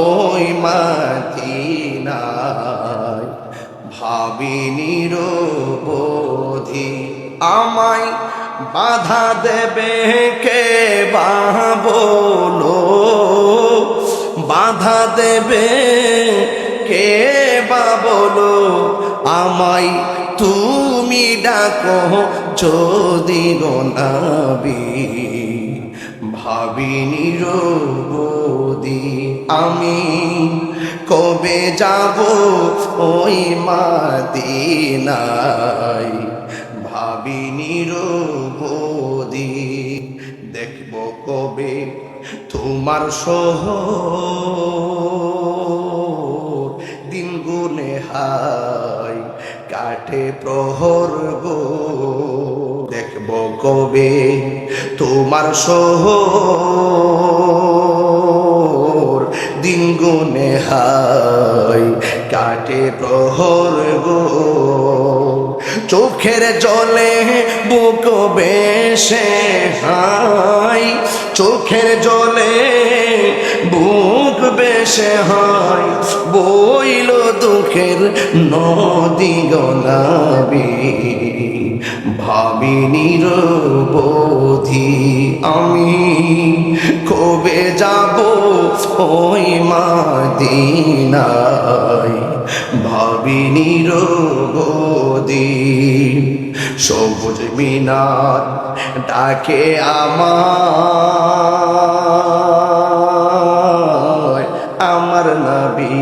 ওই মদিনায়, ভাবি নিরবধি আমায় বাধা দেবে কে বা বলো, বাধা দেবে কে বা বলো, আমায় তুমি ডাকো যদি গো নবী, ভাবি নিরবধি আমি কবে যাব ওই মদিনায়, ভাবি নিরবধি দেখব কবে তোমার শহর, দিন গুনে হায় কাটে প্রহর গো, দেখব কবে তোমার শহর, দিন গুনে হায় কাটে প্রহর গো, চোখের জলে বুক বেশে হায়, চোখের জলে বুক বেশে হায়, বইল দুঃখের নদী গো নবী, ভাবি নিরবধি আমি কবে যাব ওই মদিনায়, ভাবি নিরবধি সবুজ মিনার ডাকে আমায়, আমার নবী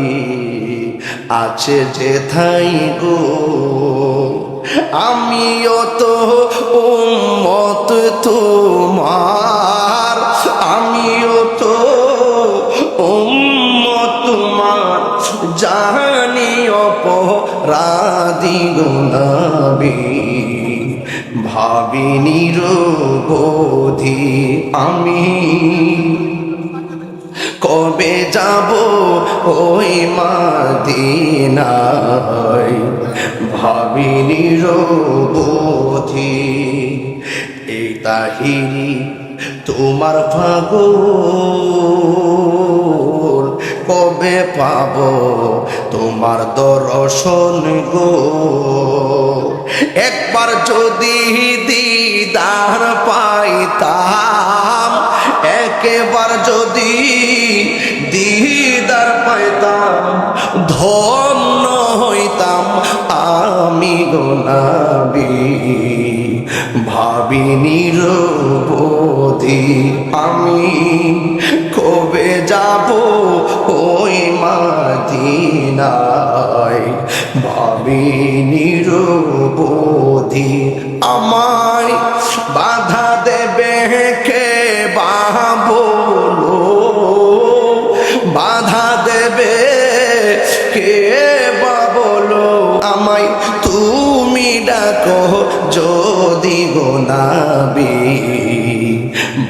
আছে যেথায় গো, আমিও তো উম্মত তোমার, আমিও তো উম্মত তোমার, জানি অপরাধী গো নবী, ভাবি নিরবধি আমি কবে যাব ওই মদিনায়, ভাবি নিরবধি এই তাহিরি তোমার পাগল, কবে পাব তোমার দর্শন গো, একবার যদি দিদার পাইতাম, একেবার যদি দিদার পাইতাম, ধন্য হইতাম আমি গো নবী, ভাবি নিরবধি আমি কবে যাব ওই মদিনায়, ভাবি নিরবধি আমায় বাধা দেবে কে বা বলো, বাধা দেবে কে বা বলো, আমায় তুমি ডাকো যদি গো নবী,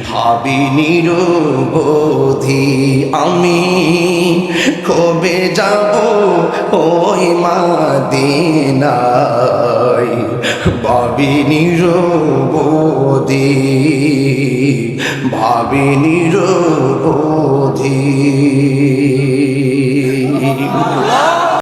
ভাবি নিরবধি আমি কবে যাব ওই মদিনায়, ভাবি নিরবধি, ভাবি নিরবধি।